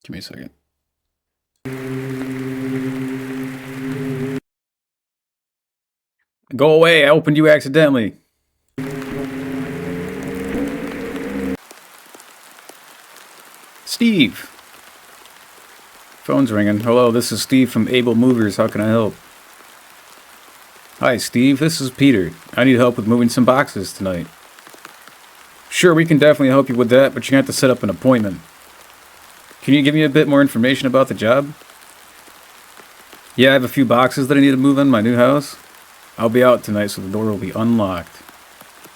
Give me a second. Go away, I opened you accidentally. Steve! Phone's ringing. Hello, this is Steve from Able Movers. How can I help? Hi, Steve. This is Peter. I need help with moving some boxes tonight. Sure, we can definitely help you with that, but you're going to have to set up an appointment. Can you give me a bit more information about the job? Yeah, I have a few boxes that I need to move in my new house. I'll be out tonight, so the door will be unlocked.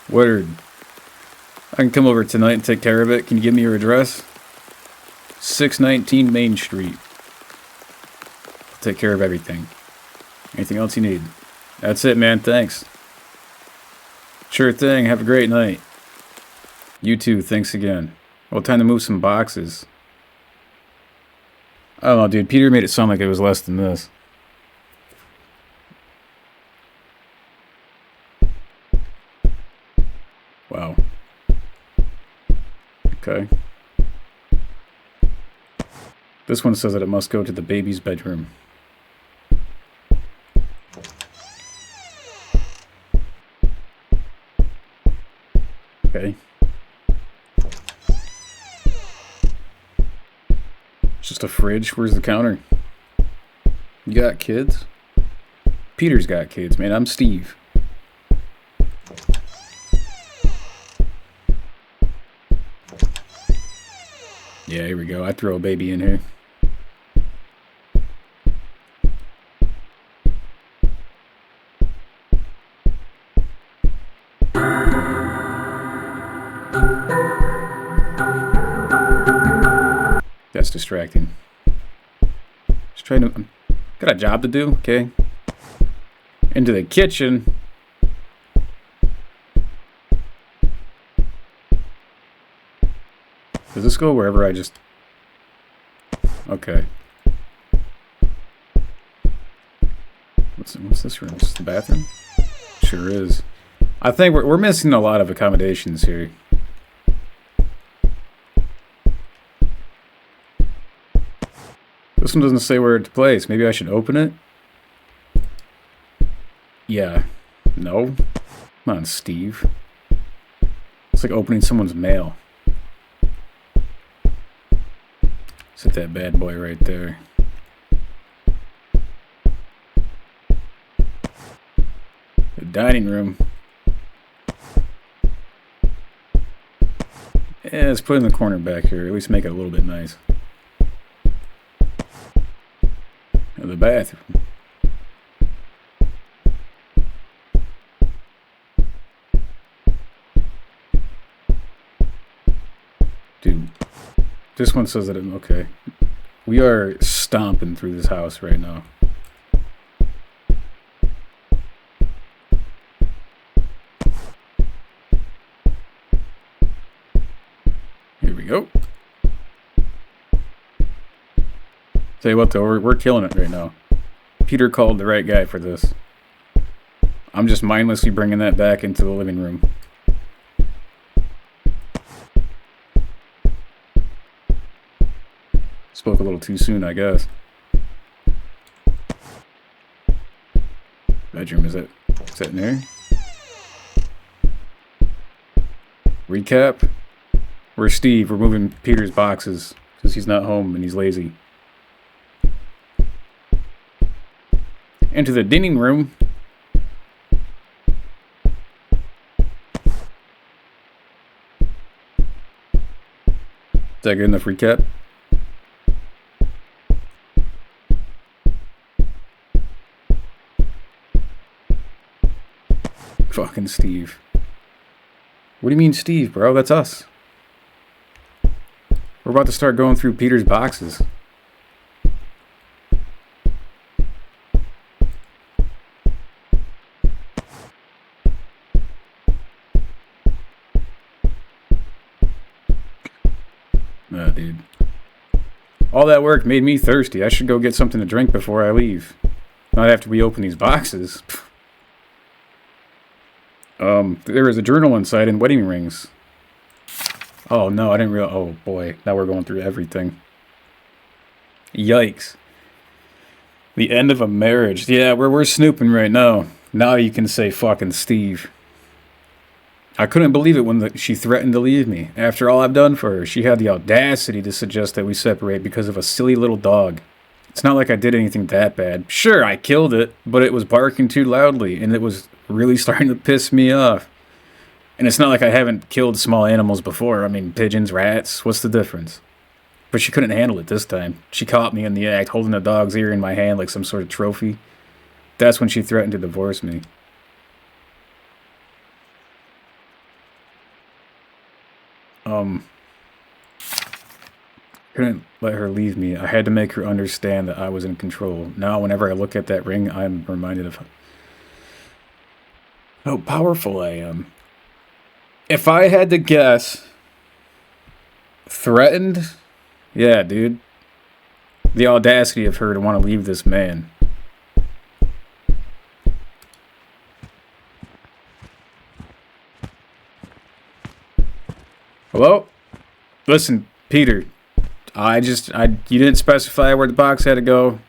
Word. I can come over tonight and take care of it. Can you give me your address? 619 Main Street. I'll take care of everything. Anything else you need? That's it, man. Thanks. Sure thing. Have a great night. You too. Thanks again. Well, time to move some boxes. I don't know, dude. Peter made it sound like it was less than this. Wow. Okay. This one says that it must go to the baby's bedroom. Okay. It's just a fridge. Where's the counter? You got kids? Peter's got kids, man. I'm Steve. Yeah, here we go. I throw a baby in here. That's distracting. Just trying to... Got a job to do, okay? Into the kitchen. Does this go wherever I just... Okay. What's this room? Is this the bathroom? Sure is. I think we're missing a lot of accommodations here. This one doesn't say where to place. Maybe I should open it? Yeah. No. Come on, Steve. It's like opening someone's mail. Set that bad boy right there. The dining room. Yeah, let's put it in the corner back here. At least make it a little bit nice. The bathroom. Dude, this one says that okay. We are stomping through this house right now. Here we go. Tell you what, though, we're killing it right now. Peter called the right guy for this. I'm just mindlessly bringing that back into the living room. Spoke a little too soon, I guess. Bedroom, is that in there? Recap. Where's Steve? We're moving Peter's boxes because he's not home and he's lazy. Into the dining room. Is that good enough recap? Fucking Steve. What do you mean Steve, bro? That's us. We're about to start going through Peter's boxes. Dude. All that work made me thirsty. I should go get something to drink before I leave. Not have to reopen these boxes. There was a journal inside and wedding rings. Oh no, I didn't realize. Oh boy, now we're going through everything. Yikes. The end of a marriage. Yeah, we're snooping right now. Now you can say fucking Steve. I couldn't believe it when she threatened to leave me. After all I've done for her, she had the audacity to suggest that we separate because of a silly little dog. It's not like I did anything that bad. Sure, I killed it, but it was barking too loudly, and it was really starting to piss me off. And it's not like I haven't killed small animals before. I mean, pigeons, rats, what's the difference? But she couldn't handle it this time. She caught me in the act, holding the dog's ear in my hand like some sort of trophy. That's when she threatened to divorce me. Couldn't let her leave me. I had to make her understand that I was in control. Now, whenever I look at that ring, I'm reminded of how powerful I am. If I had to guess, threatened? Yeah, dude. The audacity of her to want to leave this man. Hello? Listen, Peter. You didn't specify where the box had to go.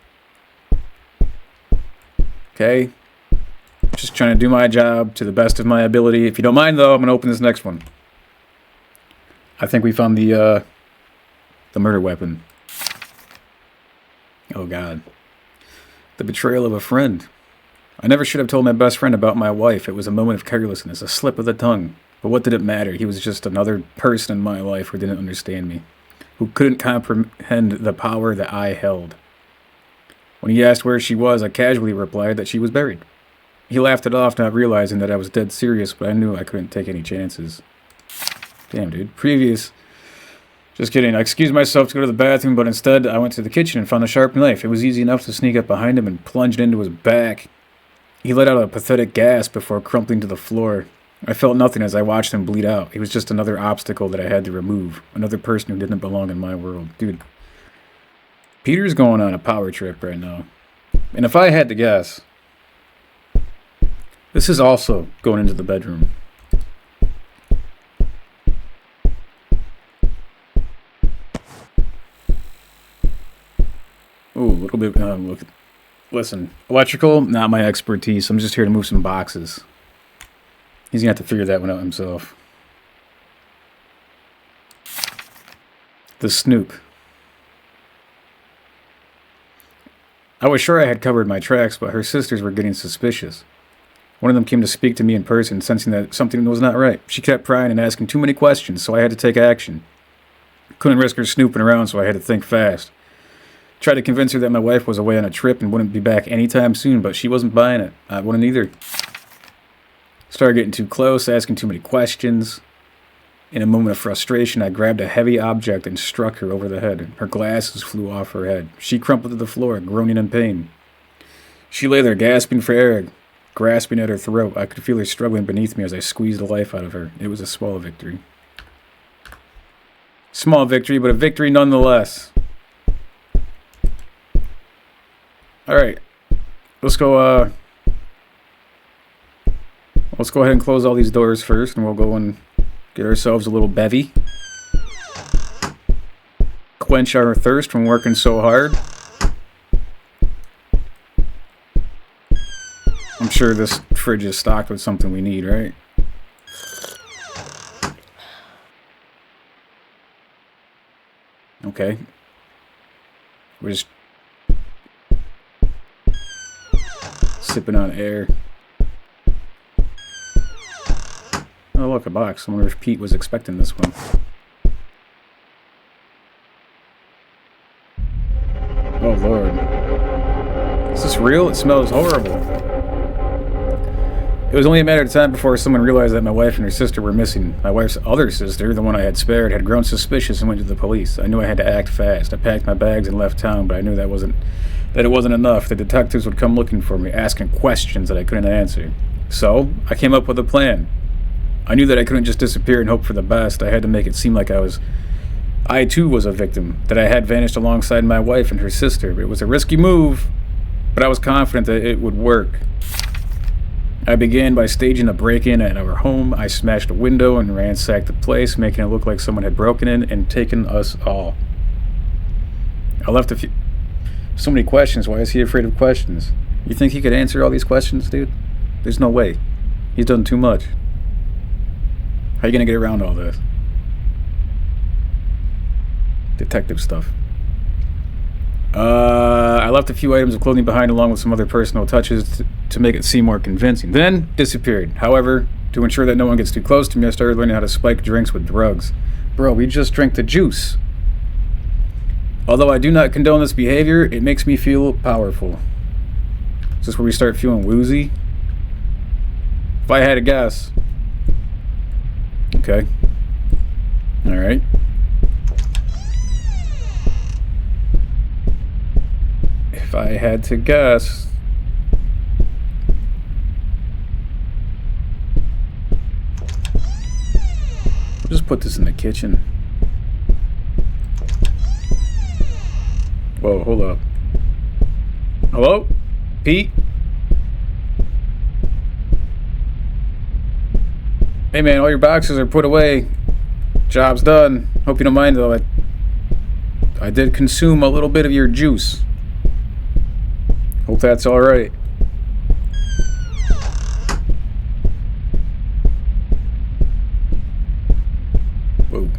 Okay? Just trying to do my job to the best of my ability. If you don't mind, though, I'm going to open this next one. I think we found the murder weapon. Oh, God. The betrayal of a friend. I never should have told my best friend about my wife. It was a moment of carelessness, a slip of the tongue. But what did it matter? He was just another person in my life who didn't understand me, who couldn't comprehend the power that I held. When he asked where she was, I casually replied that she was buried. He laughed it off, not realizing that I was dead serious, but I knew I couldn't take any chances. Damn, dude. Just kidding. I excused myself to go to the bathroom, but instead I went to the kitchen and found a sharp knife. It was easy enough to sneak up behind him and plunge it into his back. He let out a pathetic gasp before crumpling to the floor. I felt nothing as I watched him bleed out. He was just another obstacle that I had to remove. Another person who didn't belong in my world. Dude, Peter's going on a power trip right now. And if I had to guess, this is also going into the bedroom. Ooh, a little bit. Listen, electrical, not my expertise. I'm just here to move some boxes. He's going to have to figure that one out himself. The snoop. I was sure I had covered my tracks, but her sisters were getting suspicious. One of them came to speak to me in person, sensing that something was not right. She kept prying and asking too many questions, so I had to take action. Couldn't risk her snooping around, so I had to think fast. Tried to convince her that my wife was away on a trip and wouldn't be back anytime soon, but she wasn't buying it. I wouldn't either. Started getting too close, asking too many questions. In a moment of frustration, I grabbed a heavy object and struck her over the head. Her glasses flew off her head. She crumpled to the floor, groaning in pain. She lay there, gasping for air, grasping at her throat. I could feel her struggling beneath me as I squeezed the life out of her. It was a small victory. Small victory, but a victory nonetheless. Alright. Let's go ahead and close all these doors first, and we'll go and get ourselves a little bevy. Quench our thirst from working so hard. I'm sure this fridge is stocked with something we need, right? Okay. We're just sipping on air. Oh, look, a box. I wonder if Pete was expecting this one. Oh, Lord. Is this real? It smells horrible. It was only a matter of time before someone realized that my wife and her sister were missing. My wife's other sister, the one I had spared, had grown suspicious and went to the police. I knew I had to act fast. I packed my bags and left town, but I knew that it wasn't enough. The detectives would come looking for me, asking questions that I couldn't answer. So, I came up with a plan. I knew that I couldn't just disappear and hope for the best. I had to make it seem like I too was a victim, that I had vanished alongside my wife and her sister. It was a risky move, but I was confident that it would work. I began by staging a break-in at our home. I smashed a window and ransacked the place, making it look like someone had broken in and taken us all. I left So many questions. Why is he afraid of questions? You think he could answer all these questions, dude? There's no way. He's done too much. How you gonna get around all this? Detective stuff. I left a few items of clothing behind along with some other personal touches to make it seem more convincing. Then disappeared. However, to ensure that no one gets too close to me, I started learning how to spike drinks with drugs. Bro, we just drank the juice. Although I do not condone this behavior, it makes me feel powerful. Is this where we start feeling woozy? If I had a guess. Okay. Alright. If I had to guess... I'll just put this in the kitchen. Whoa, hold up. Hello? Pete? Hey man, all your boxes are put away. Job's done. Hope you don't mind though. I did consume a little bit of your juice. Hope that's alright. Whoa.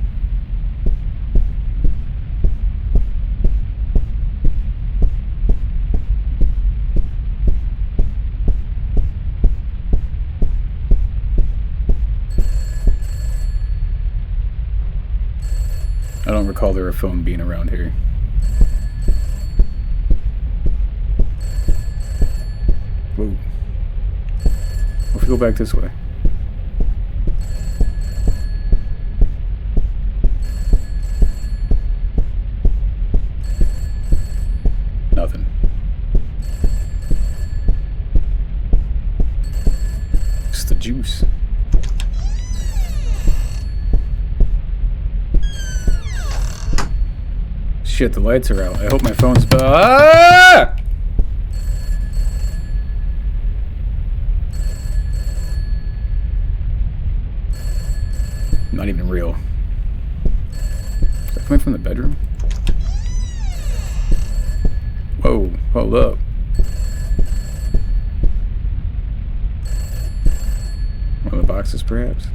I don't recall there a phone being around here. Whoa. What if we go back this way? Nothing. It's the juice. Shit, the lights are out. I hope my phone's... Ah! Not even real. Is that coming from the bedroom? Whoa, hold up. One of the boxes, perhaps?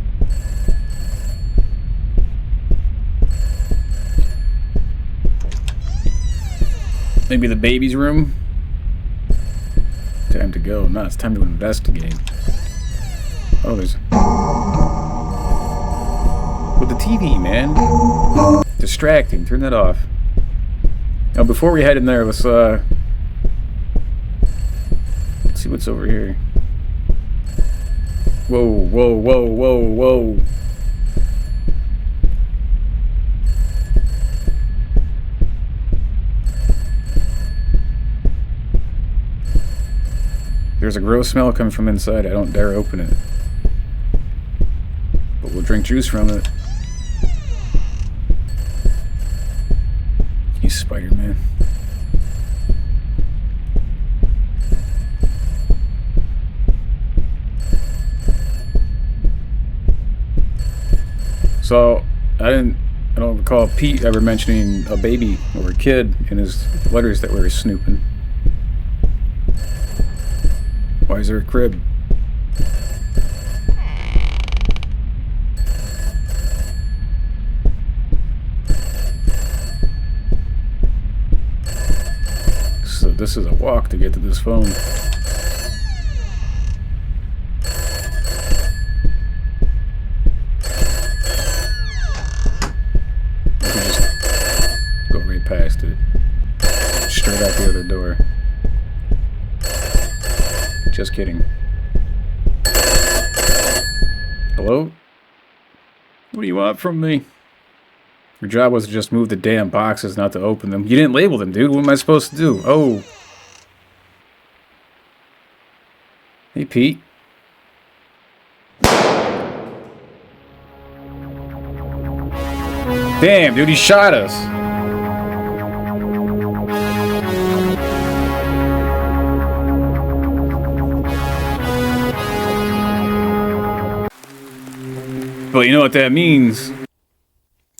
Maybe the baby's room? Time to go. No, it's time to investigate. Oh, there's... With the TV, man. Distracting. Turn that off. Now, before we head in there, let's see what's over here. Whoa, whoa, whoa, whoa, whoa. There's a gross smell coming from inside. I don't dare open it. But we'll drink juice from it. You Spider-Man. So, I don't recall Pete ever mentioning a baby or a kid in his letters that we were snooping. Why is there a crib? So this is a walk to get to this phone. We can just go right past it. Straight out the other door. Just kidding. Hello? What do you want from me? Your job was to just move the damn boxes, not to open them. You didn't label them, dude. What am I supposed to do? Oh. Hey, Pete. Damn, dude, he shot us. But you know what that means?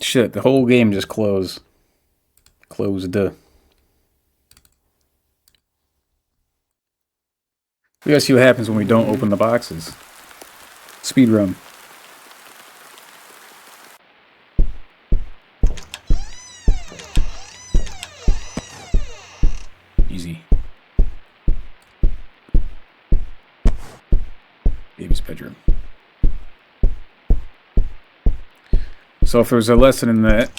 Shit, the whole game just closed. Closed. We gotta see what happens when we don't open the boxes. Speed run. Easy. Baby's bedroom. So if there's a lesson in that,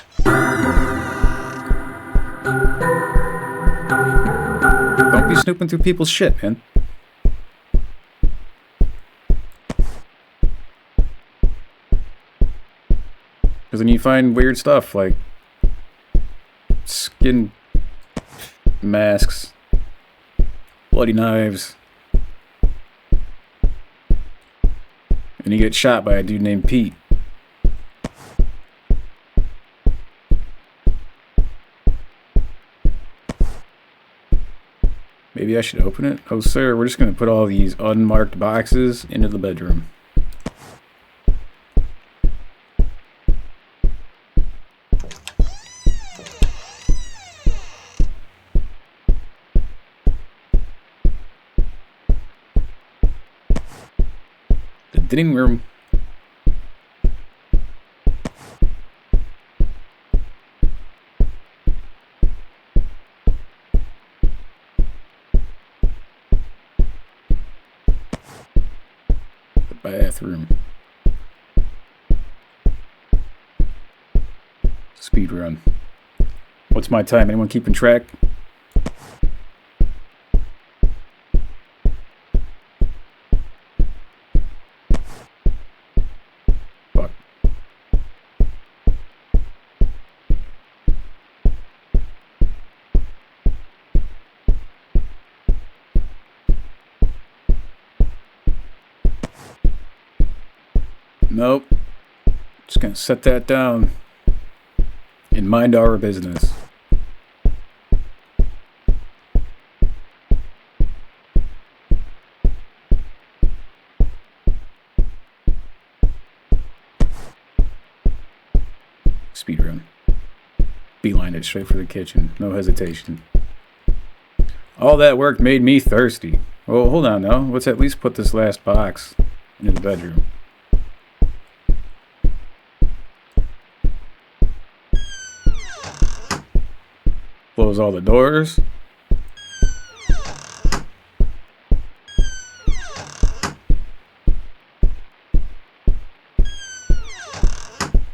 don't be snooping through people's shit, man. Because then you find weird stuff like skin masks, bloody knives, and you get shot by a dude named Pete. Maybe I should open it? Oh, sir, we're just going to put all these unmarked boxes into the bedroom. The dining room. Bathroom. Speed run. What's my time? Anyone keeping track? Fuck. Nope. Just gonna set that down and mind our business. Speedrun. Beeline it straight for the kitchen. No hesitation. All that work made me thirsty. Well, hold on now. Let's at least put this last box into the bedroom. Close all the doors.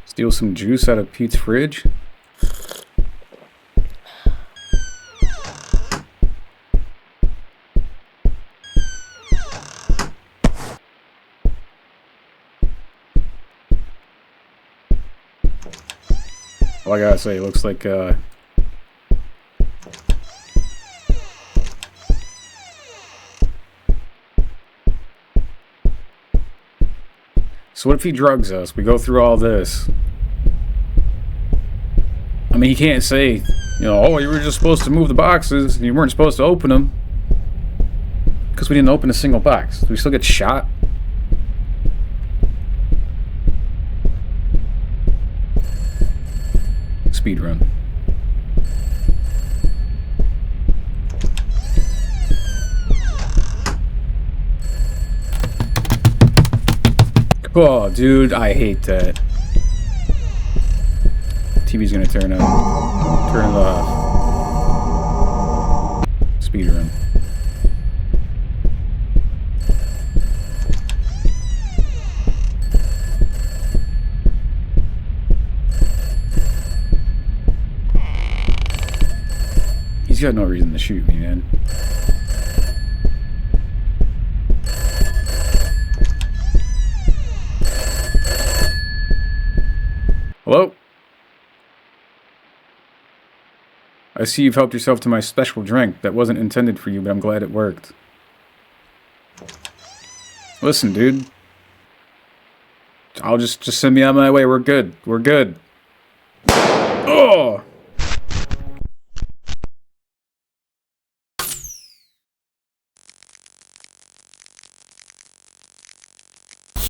Steal some juice out of Pete's fridge. Well, I gotta say, it looks like so what if he drugs us? We go through all this. I mean, he can't say, oh, you were just supposed to move the boxes and you weren't supposed to open them. Because we didn't open a single box. Do we still get shot? Speed run. Oh, dude, I hate that. TV's gonna turn on. Turn it off. Speed run. He's got no reason to shoot me, man. Hello? I see you've helped yourself to my special drink. That wasn't intended for you, but I'm glad it worked. Listen, dude. I'll just send me on my way. We're good. We're good.